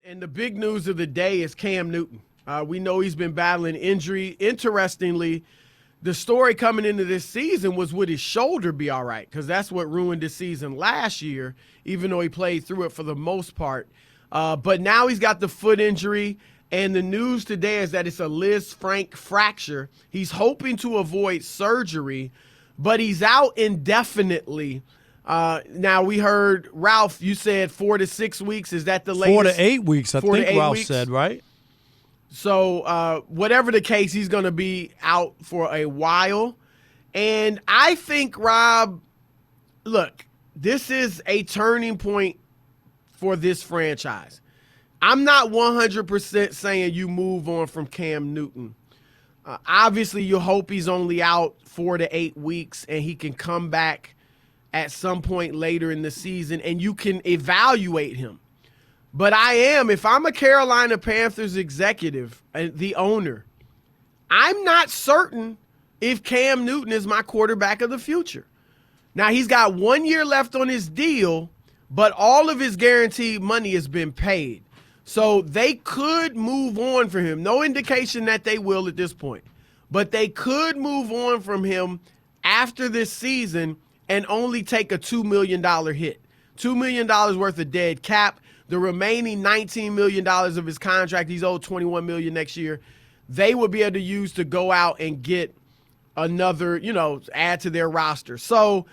And the big news of the day is Cam Newton. We know he's been battling injury. Interestingly, the story coming into this season was would his shoulder be all right? Because that's what ruined his season last year, even though he played through it for the most part. But now he's got the foot injury, and the news today is that it's a Liz Frank fracture. He's hoping to avoid surgery, but he's out indefinitely. Now, we heard, Ralph, you said 4 to 6 weeks. Is that the latest? 4 to 8 weeks, I think Ralph said, right? So whatever the case, he's going to be out for a while. And I think, Rob, look, this is a turning point for this franchise. I'm not 100% saying you move on from Cam Newton. Obviously, you hope he's only out 4 to 8 weeks and he can come back at some point later in the season and you can evaluate him. But if I'm a Carolina Panthers executive, the owner, I'm not certain if Cam Newton is my quarterback of the future. Now, he's got 1 year left on his deal, but all of his guaranteed money has been paid. So they could move on from him. No indication that they will at this point. But they could move on from him after this season and only take a $2 million hit. $2 million worth of dead cap. The remaining $19 million of his contract, he's owed $21 million next year, they will be able to use to go out and get another, add to their roster. So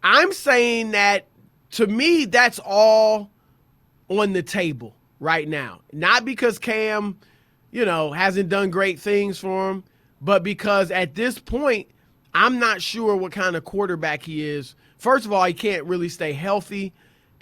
I'm saying that, to me, that's all on the table right now. Not because Cam, hasn't done great things for him, but because at this point, I'm not sure what kind of quarterback he is. First of all, he can't really stay healthy.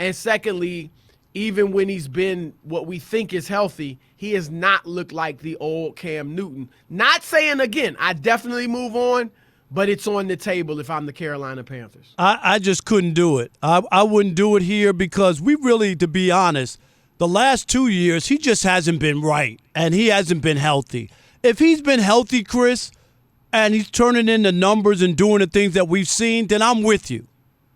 And secondly, even when he's been what we think is healthy, he has not looked like the old Cam Newton. Not saying, again, I definitely move on, but it's on the table if I'm the Carolina Panthers. I just couldn't do it. I wouldn't do it here because we really, to be honest, the last 2 years, he just hasn't been right, and he hasn't been healthy. If he's been healthy, Chris, and he's turning in the numbers and doing the things that we've seen, then I'm with you.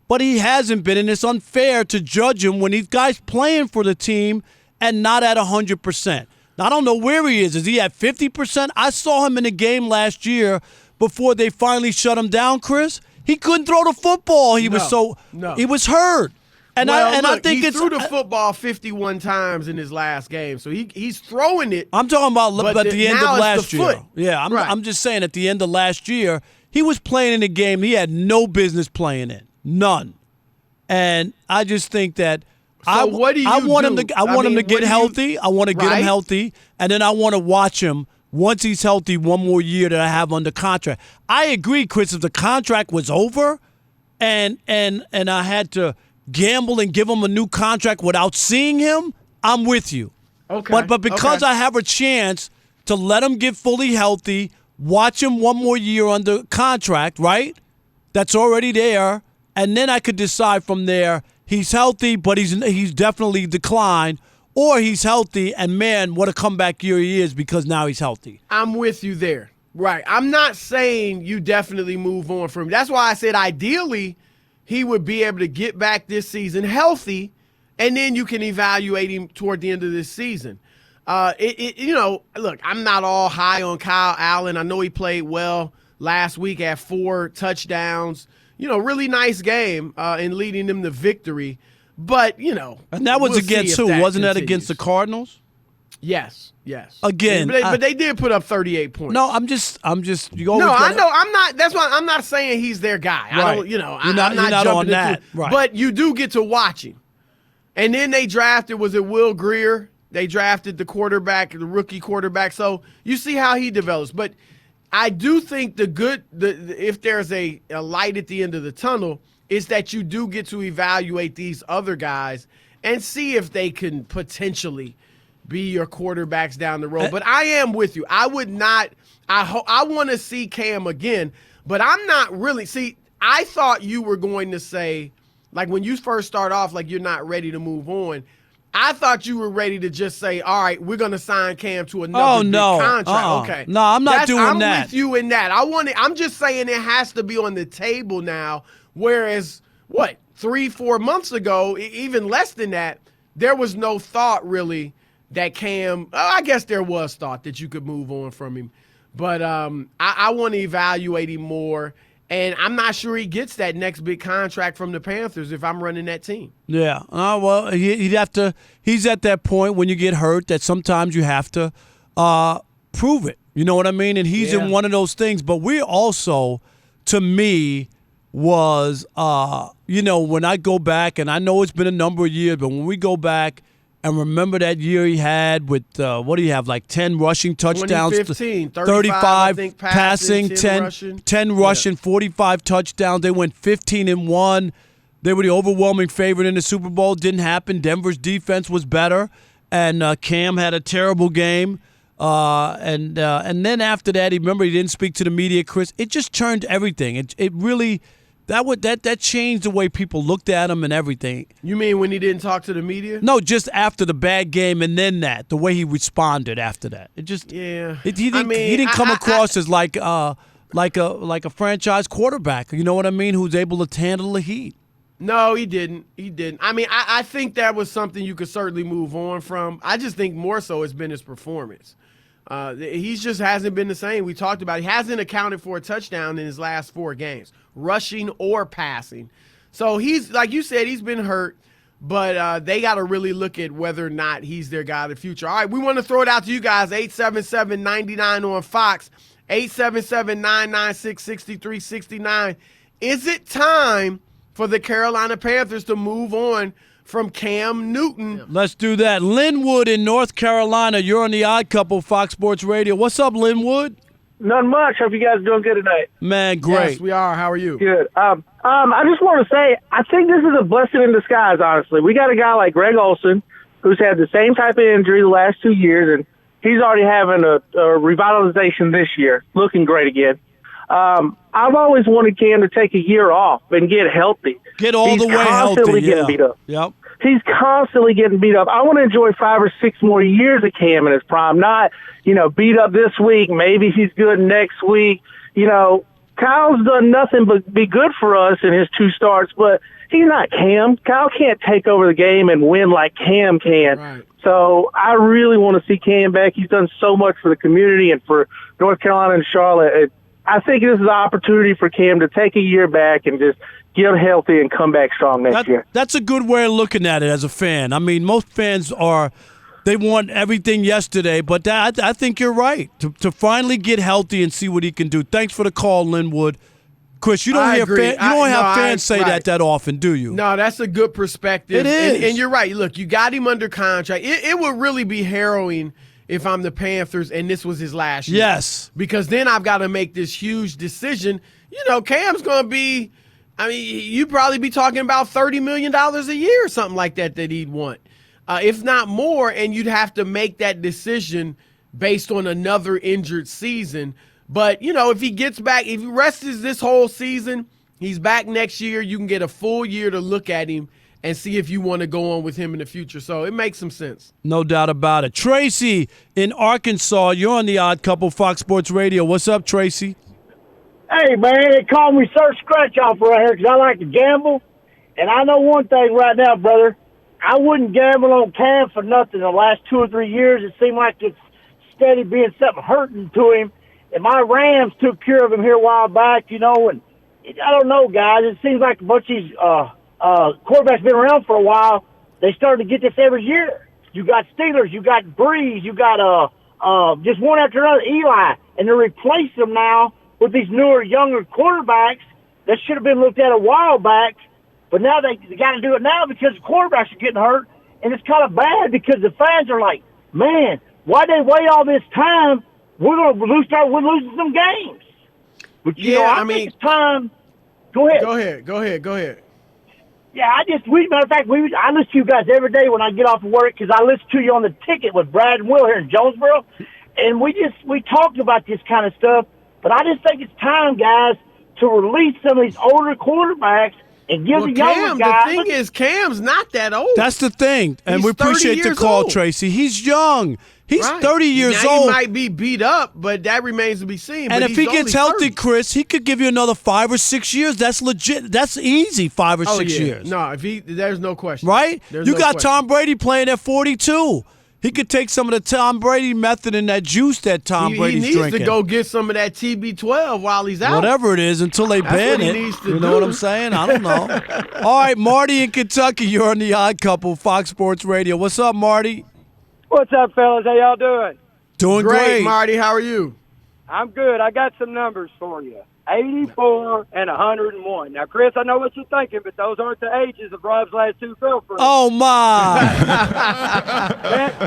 But he hasn't been, and it's unfair to judge him when these guys playing for the team and not at 100%. Now, I don't know where he is. Is he at 50%? I saw him in a game last year before they finally shut him down, Chris. He couldn't throw the football. He was hurt. And I think he threw the football 51 times in his last game, so he's throwing it. I'm talking about at the end of last year. Yeah, right. I'm just saying at the end of last year, he was playing in a game he had no business playing in, none. And I just think that I want him to get healthy. I want to get him healthy, and then I want to watch him once he's healthy 1 more year that I have under contract. I agree, Chris. If the contract was over, and I had to gamble and give him a new contract without seeing him, I'm with you. Okay. But because I have a chance to let him get fully healthy, watch him 1 more year under contract, right? That's already there. And then I could decide from there, he's healthy, but he's definitely declined, or he's healthy, and man, what a comeback year he is because now he's healthy. I'm with you there. Right. I'm not saying you definitely move on from him. That's why I said ideally he would be able to get back this season healthy, and then you can evaluate him toward the end of this season. Look, I'm not all high on Kyle Allen. I know he played well last week at 4 touchdowns. Really nice game in leading them to victory. But, and that was against who? Wasn't that against the Cardinals? Yes. Again, but they did put up 38 points. No, I'm just. I know. I'm not. That's why I'm not saying he's their guy. Right. I don't. I'm not on that. Right. But you do get to watch him. And then they drafted. Was it Will Grier? They drafted the rookie quarterback. So you see how he develops. But I do think if there's a light at the end of the tunnel, is that you do get to evaluate these other guys and see if they can potentially be your quarterbacks down the road. But I am with you. I would not – I want to see Cam again, but I'm not really – see, I thought you were going to say, like when you first start off, like you're not ready to move on. I thought you were ready to just say, all right, we're going to sign Cam to another big contract. Okay. No, I'm not doing that. I'm with you in that. I'm just saying it has to be on the table now, whereas, 3-4 months ago, even less than that, there was no thought really that Cam, I guess there was thought that you could move on from him. But I want to evaluate him more. And I'm not sure he gets that next big contract from the Panthers if I'm running that team. Yeah. Well, he'd have to. He's at that point when you get hurt that sometimes you have to prove it. You know what I mean? And he's in one of those things. But we also, to me, was, when I go back, and I know it's been a number of years, but when we go back and remember that year he had with, what do you have, like 10 rushing touchdowns? 2015, 35 passing, 10 rushing, 45 touchdowns. They went 15-1. They were the overwhelming favorite in the Super Bowl. Didn't happen. Denver's defense was better, and Cam had a terrible game. And then after that, he didn't speak to the media, Chris. It just turned everything. It really that changed the way people looked at him and everything. You mean when he didn't talk to the media? No, just after the bad game, and then the way he responded after that. It just he didn't come across as like a franchise quarterback. You know what I mean? Who's able to handle the heat. No, he didn't. I mean, I think that was something you could certainly move on from. I just think more so it's been his performance. He just hasn't been the same. We talked about it. He hasn't accounted for a touchdown in his last 4 games, rushing or passing. So he's, like you said, he's been hurt, but they got to really look at whether or not he's their guy of the future. All right, we want to throw it out to you guys, 877-99 on Fox, 877-996-6369. Is it time for the Carolina Panthers to move on from Cam Newton? Let's do that. Linwood in North Carolina. You're on the Odd Couple, Fox Sports Radio. What's up, Linwood? Not much. Hope you guys are doing good tonight. Man, great. Yes, we are. How are you? Good. I just want to say, I think this is a blessing in disguise, honestly. We got a guy like Greg Olsen who's had the same type of injury the last 2 years, and he's already having a revitalization this year, looking great again. I've always wanted Cam to take a year off and get healthy. Get all the way healthy. He's constantly getting beat up. Yep. He's constantly getting beat up. I want to enjoy 5 or 6 more years of Cam in his prime, not, beat up this week. Maybe he's good next week. Kyle's done nothing but be good for us in his 2 starts, but he's not Cam. Kyle can't take over the game and win like Cam can. Right. So I really want to see Cam back. He's done so much for the community and for North Carolina and Charlotte. I think this is an opportunity for Cam to take a year back and just get healthy and come back strong next year. That's a good way of looking at it as a fan. I mean, most fans they want everything yesterday, but I think you're right. To finally get healthy and see what he can do. Thanks for the call, Linwood. Chris, you don't have fans say that often, do you? No, that's a good perspective. It is. And you're right. Look, you got him under contract. It would really be harrowing if I'm the Panthers and this was his last year. Yes. Because then I've got to make this huge decision. Cam's going to be, you'd probably be talking about $30 million a year or something like that he'd want, if not more, and you'd have to make that decision based on another injured season. But, if he gets back, if he rests this whole season, he's back next year, you can get a full year to look at him and see if you want to go on with him in the future. So it makes some sense. No doubt about it. Tracy in Arkansas, you're on the Odd Couple, Fox Sports Radio. What's up, Tracy? Hey, man, they call me Sir Scratch-Off right here because I like to gamble. And I know one thing right now, brother. I wouldn't gamble on Cam for nothing the last 2 or 3 years. It seemed like it's steady being something hurting to him. And my Rams took care of him here a while back, and I don't know, guys. It seems like a bunch of these quarterback's been around for a while. They started to get this every year. You got Steelers, you got Breeze, you got just one after another, Eli, and they're replacing them now with these newer, younger quarterbacks that should have been looked at a while back. But now they got to do it now because the quarterbacks are getting hurt, and it's kind of bad because the fans are like, man, why'd they wait all this time? We're losing some games. But, I think it's time. Go ahead. Go ahead. Yeah, matter of fact, I listen to you guys every day when I get off of work because I listen to you on the ticket with Brad and Will here in Jonesboro. And we talked about this kind of stuff, but I just think it's time, guys, to release some of these older quarterbacks and give the younger guys. The thing is, Cam's not that old. That's the thing. And we appreciate the call, Tracy. He's young. He's right. 30 years now, old. He might be beat up, but that remains to be seen. And but if he gets healthy, 30. Chris, he could give you another 5 or 6 years. That's legit. That's easy, 5 or 6 years. No, there's no question. Right? There's you no got question. Tom Brady playing at 42. He could take some of the Tom Brady method and that juice that Tom Brady's he needs drinking. to go get some of that TB12 while he's out. Whatever it is, until they ban what he it. needs to You know do. what I'm saying? I don't know. All right, Marty in Kentucky, you're on the Odd Couple, Fox Sports Radio. What's up, Marty? What's up, fellas? How y'all doing? Doing Great, great. Marty. How are you? I'm good. I got some numbers for you. 84 and 101. Now, Chris, I know what you're thinking, but those aren't the ages of Rob's last two girlfriends. Oh, my.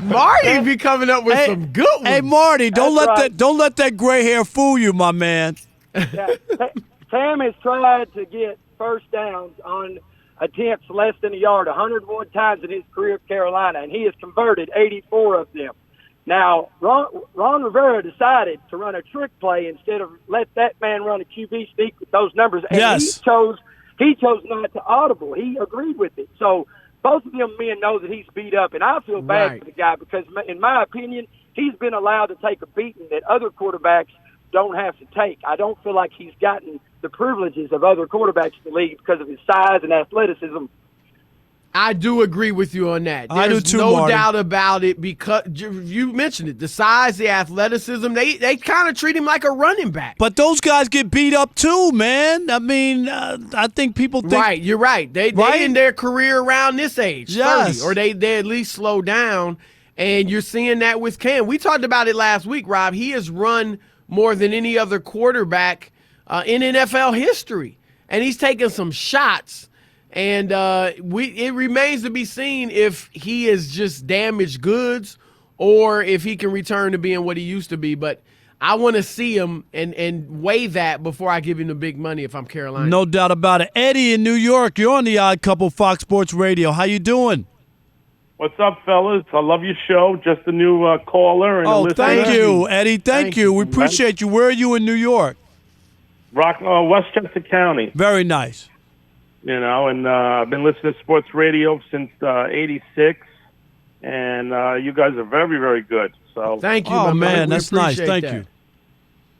Marty be coming up with some good ones. Hey, Marty, don't That's let that gray hair fool you, my man. Yeah. Cam has tried to get first downs on attempts less than a yard 101 times in his career at Carolina, and he has converted 84 of them. Now, Ron Rivera decided to run a trick play instead of let that man run a QB sneak with those numbers. And Yes. he chose not to audible. He agreed with it. So both of them men know that he's beat up, and I feel bad Right. for the guy because, in my opinion, he's been allowed to take a beating that other quarterbacks don't have to take. I don't feel like he's gotten the privileges of other quarterbacks in the league because of his size and athleticism. I do agree with you on that. I do There's too, no Marty. doubt about it because you mentioned it. The size, the athleticism, they kind of treat him like a running back. But those guys get beat up too, man. I mean, I think people think. Right, you're right. They in their career around this age, Yes. 30, or they at least slow down, and you're seeing that with Cam. We talked about it last week, Rob. He has run more than any other quarterback in NFL history, and he's taken some shots. And it remains to be seen if he is just damaged goods or if he can return to being what he used to be. But I want to see him and weigh that before I give him the big money if I'm Carolina. No doubt about it. Eddie in New York, you're on the Odd Couple, Fox Sports Radio. How you doing? What's up, fellas? I love your show. Just a new caller. And a Oh, listener. thank you, Eddie. Thank you. We appreciate you. Where are you in New York? Westchester County. Very nice. You know, and I've been listening to sports radio since '86, and you guys are very, very good. So Thank you, Oh, my man, We that's nice. appreciate Thank that. you.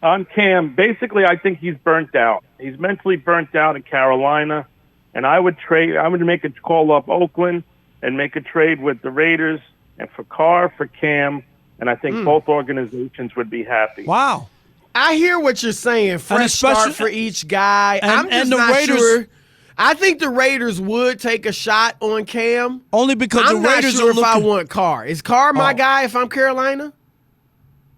on Cam, basically, I think he's burnt out. He's mentally burnt out in Carolina, and I would make a call up Oakland and make a trade with the Raiders and for Carr, for Cam, and I think both organizations would be happy. Wow. I hear what you're saying. Fresh start for each guy. I'm just and the not Raiders- sure. I think the Raiders would take a shot on Cam. Only because I'm the Raiders not sure are if looking. I want Carr. Is Carr my Oh. guy if I'm Carolina?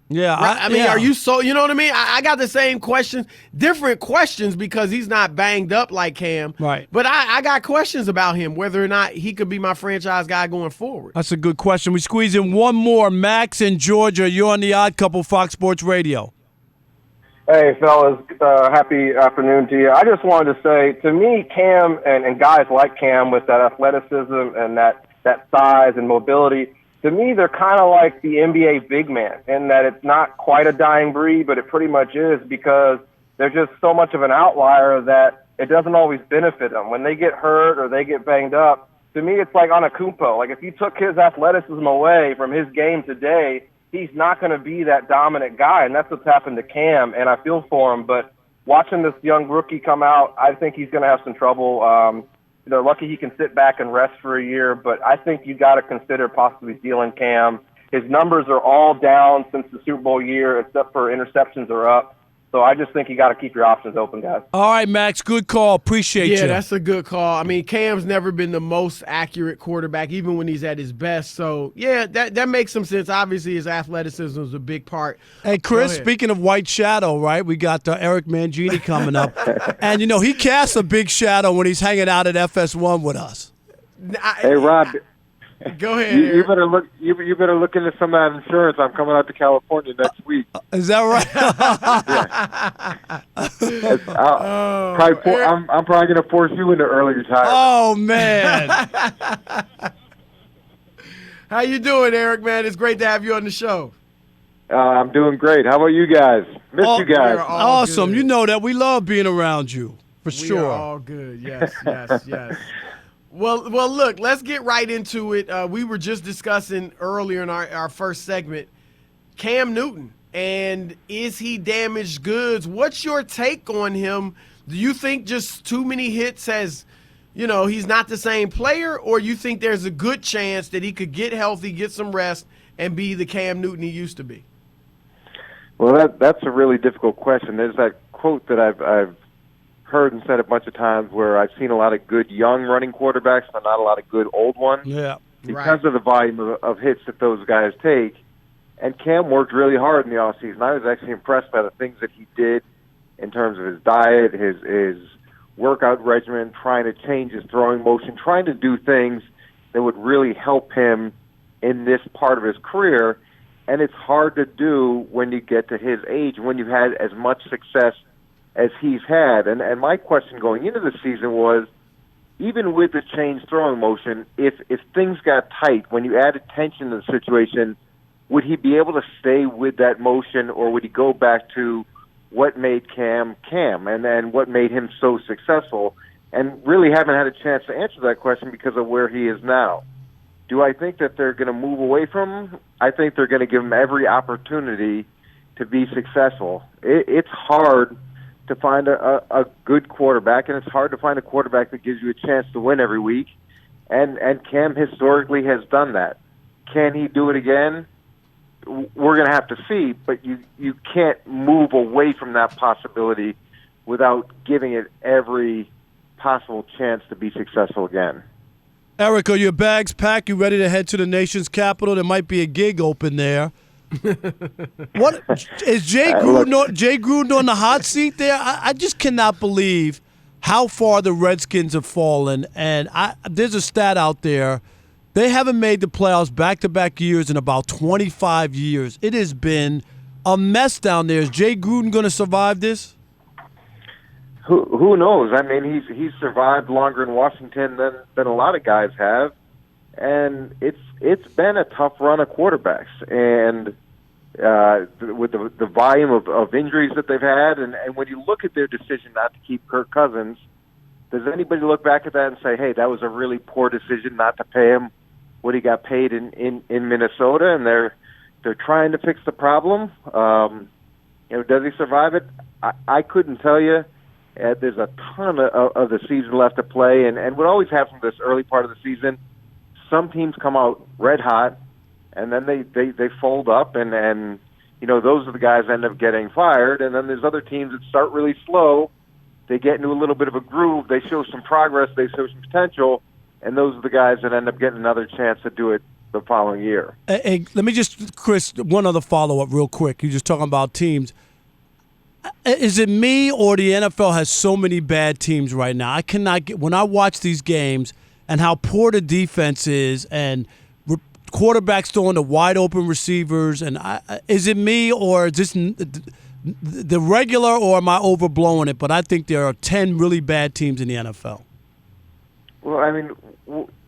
Yeah, I mean, yeah. are you so? You know what I mean? I got the same questions, different questions because he's not banged up like Cam. Right. But I got questions about him, whether or not he could be my franchise guy going forward. That's a good question. We squeeze in one more. Max in Georgia. You're on the Odd Couple, Fox Sports Radio. Hey, fellas, happy afternoon to you. I just wanted to say, to me, Cam and guys like Cam with that athleticism and that size and mobility, to me, they're kind of like the NBA big man in that it's not quite a dying breed, but it pretty much is because they're just so much of an outlier that it doesn't always benefit them. When they get hurt or they get banged up, to me, it's like Anakumpo. Like if you took his athleticism away from his game today, he's not going to be that dominant guy, and that's what's happened to Cam, and I feel for him. But watching this young rookie come out, I think he's going to have some trouble. They're lucky he can sit back and rest for a year, but I think you got to consider possibly dealing Cam. His numbers are all down since the Super Bowl year, except for interceptions are up. So I just think you got to keep your options open, guys. All right, Max, good call. Appreciate you. Yeah, that's a good call. I mean, Cam's never been the most accurate quarterback, even when he's at his best. So, yeah, that makes some sense. Obviously, his athleticism is a big part. Hey, Chris, speaking of White Shadow, right, we got Eric Mangini coming up. And, he casts a big shadow when he's hanging out at FS1 with us. Hey, Rob. Go ahead. You better look. You better look into some of that insurance. I'm coming out to California next week. Is that right? I'm probably going to force you into early retirement. Oh man! How you doing, Eric? Man, it's great to have you on the show. I'm doing great. How about you guys? Miss you guys. Awesome. Good. You know that we love being around you for sure. We are all good. Yes, yes, yes. Well, look, let's get right into it. We were just discussing earlier in our first segment, Cam Newton, and is he damaged goods? What's your take on him? Do you think just too many hits has, he's not the same player, or you think there's a good chance that he could get healthy, get some rest, and be the Cam Newton he used to be? Well, that's a really difficult question. There's that quote that I've heard and said a bunch of times where I've seen a lot of good young running quarterbacks, but not a lot of good old ones. Yeah. Because of the volume of hits that those guys take. And Cam worked really hard in the offseason. I was actually impressed by the things that he did in terms of his diet, his workout regimen, trying to change his throwing motion, trying to do things that would really help him in this part of his career. And it's hard to do when you get to his age, when you've had as much success as he's had. And my question going into the season was, even with the changed throwing motion, if things got tight, when you added tension to the situation, would he be able to stay with that motion, or would he go back to what made Cam, and then what made him so successful? And really haven't had a chance to answer that question because of where he is now. Do I think that they're going to move away from him? I think they're going to give him every opportunity to be successful. It's hard to find a good quarterback, and it's hard to find a quarterback that gives you a chance to win every week. And Cam historically has done that. Can he do it again? We're going to have to see, but you can't move away from that possibility without giving it every possible chance to be successful again. Eric, are your bags packed? You ready to head to the nation's capital? There might be a gig open there. What is Jay Gruden on the hot seat there? I just cannot believe how far the Redskins have fallen. And there's a stat out there. They haven't made the playoffs back-to-back years in about 25 years. It has been a mess down there. Is Jay Gruden going to survive this? Who knows? I mean, he's survived longer in Washington than a lot of guys have, and it's been a tough run of quarterbacks. And with the volume of injuries that they've had, and when you look at their decision not to keep Kirk Cousins, does anybody look back at that and say, "Hey, that was a really poor decision not to pay him what he got paid in Minnesota"? And they're trying to fix the problem. Does he survive it? I couldn't tell you. There's a ton of the season left to play, and what always happens this early part of the season, some teams come out red hot, and then they fold up, and those are the guys that end up getting fired. And then there's other teams that start really slow. They get into a little bit of a groove. They show some progress. They show some potential, and those are the guys that end up getting another chance to do it the following year. Hey, let me just, Chris, one other follow-up real quick. You're just talking about teams. Is it me or the NFL has so many bad teams right now? I cannot get, when I watch these games and how poor the defense is and quarterbacks throwing the wide open receivers, and is it me or is this the regular, or am I overblowing it? But I think there are 10 really bad teams in the NFL. Well, I mean,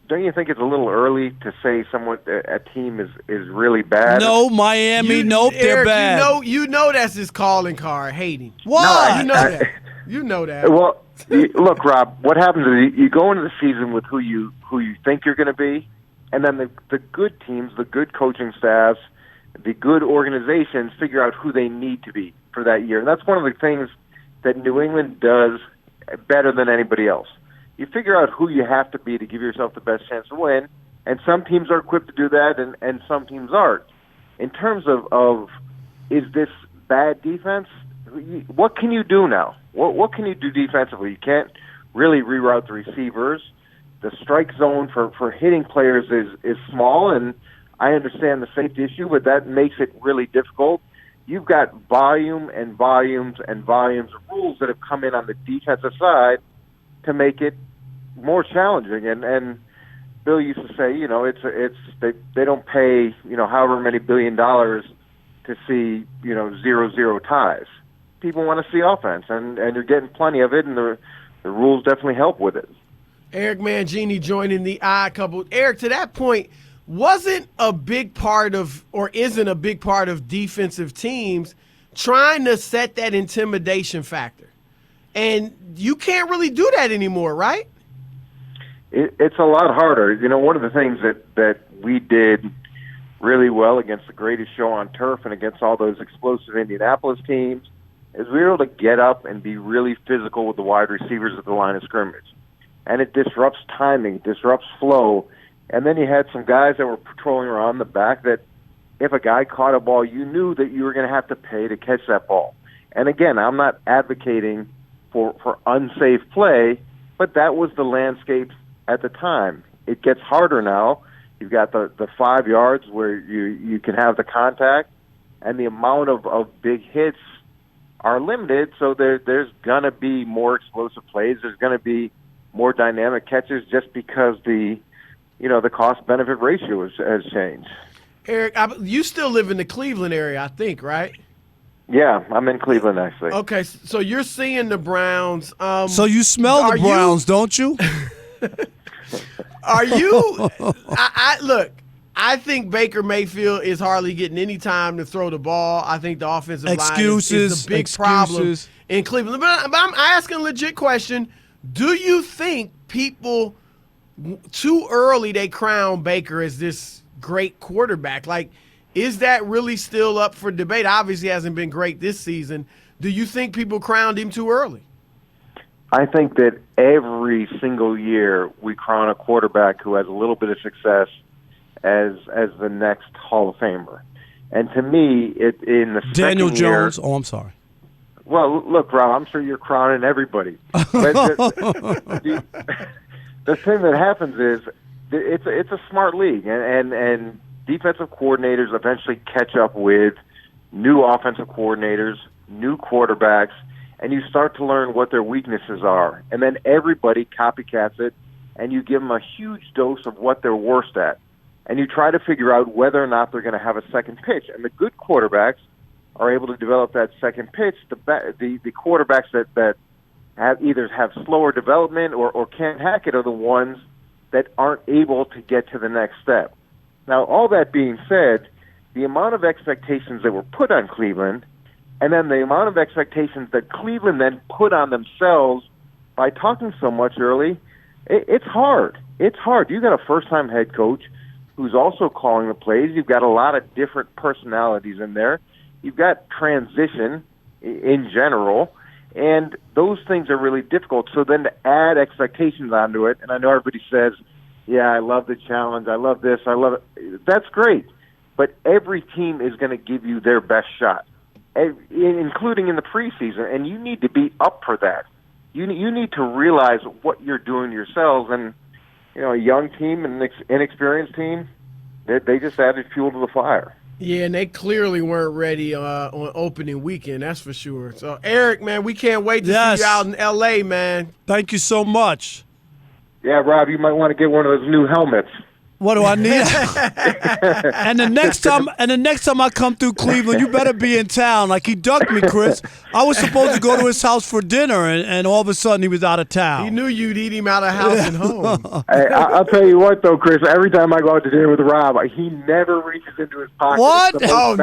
don't you think it's a little early to say a team is really bad? No, Miami, nope, they're Eric, bad. You know that's his calling card, hating. Why? No, you know that. You know that. Well, look, Rob, what happens is you go into the season with who you think you're going to be, and then the good teams, the good coaching staffs, the good organizations figure out who they need to be for that year. And that's one of the things that New England does better than anybody else. You figure out who you have to be to give yourself the best chance to win, and some teams are equipped to do that, and some teams aren't. In terms of is this bad defense, what can you do now? What can you do defensively? You can't really reroute the receivers. The strike zone for hitting players is small, and I understand the safety issue, but that makes it really difficult. You've got volume and volumes and volumes of rules that have come in on the defensive side to make it more challenging. And Bill used to say, they don't pay, however many $1 billion to see, 0-0 ties. People want to see offense, and you're getting plenty of it, and the rules definitely help with it. Eric Mangini joining the Odd Couple. Eric, to that point, wasn't a big part of, or isn't a big part of defensive teams trying to set that intimidation factor? And you can't really do that anymore, right? It's a lot harder. One of the things that we did really well against the greatest show on turf and against all those explosive Indianapolis teams is we were able to get up and be really physical with the wide receivers at the line of scrimmage. And it disrupts timing, disrupts flow. And then you had some guys that were patrolling around the back that if a guy caught a ball, you knew that you were going to have to pay to catch that ball. And again, I'm not advocating for unsafe play, but that was the landscape at the time. It gets harder now. You've got the 5 yards where you can have the contact, and the amount of big hits are limited, so there's going to be more explosive plays. There's going to be more dynamic catches just because the cost-benefit ratio has changed. Eric, you still live in the Cleveland area, I think, right? Yeah, I'm in Cleveland, actually. Okay, so you're seeing the Browns. So you smell the Browns, don't you? Are you? Look, I think Baker Mayfield is hardly getting any time to throw the ball. I think the offensive line is the big problem in Cleveland. But I'm asking a legit question. Do you think people too early they crown Baker as this great quarterback? Like, is that really still up for debate? Obviously, he hasn't been great this season. Do you think people crowned him too early? I think that every single year we crown a quarterback who has a little bit of success as the next Hall of Famer. And to me, in the Daniel second year, Jones. Oh, I'm sorry. Well, look, Rob, I'm sure you're crowning everybody. But the thing that happens is it's a smart league, and defensive coordinators eventually catch up with new offensive coordinators, new quarterbacks, and you start to learn what their weaknesses are. And then everybody copycats it, and you give them a huge dose of what they're worst at. And you try to figure out whether or not they're going to have a second pitch. And the good quarterbacks are able to develop that second pitch. The quarterbacks that either have slower development or can't hack it are the ones that aren't able to get to the next step. Now, all that being said, the amount of expectations that were put on Cleveland, and then the amount of expectations that Cleveland then put on themselves by talking so much early, it's hard. It's hard. You got a first-time head coach who's also calling the plays. You've got a lot of different personalities in there. You've got transition in general, and those things are really difficult. So then to add expectations onto it, and I know everybody says, yeah, I love the challenge, I love this, I love it. That's great. But every team is going to give you their best shot, including in the preseason, and you need to be up for that. You need to realize what you're doing yourselves, and a young team and an inexperienced team, they just added fuel to the fire. Yeah, and they clearly weren't ready on opening weekend, that's for sure. So, Eric, man, we can't wait to see you out in L.A., man. Thank you so much. Yeah, Rob, you might want to get one of those new helmets. What do I need? and the next time I come through Cleveland, you better be in town. Like, he ducked me, Chris. I was supposed to go to his house for dinner, and all of a sudden he was out of town. He knew you'd eat him out of house and home. Hey, I'll tell you what, though, Chris. Every time I go out to dinner with Rob, he never reaches into his pocket. What? Oh,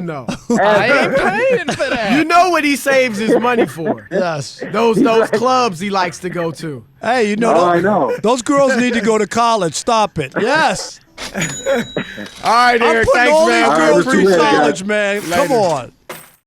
no. I ain't paying for that. You know what he saves his money for. Yes. Those clubs he likes to go to. Hey, I know. Those girls need to go to college. Stop it. Yes. All right, Eric. I'm putting all man. these girls through college, man. Come on.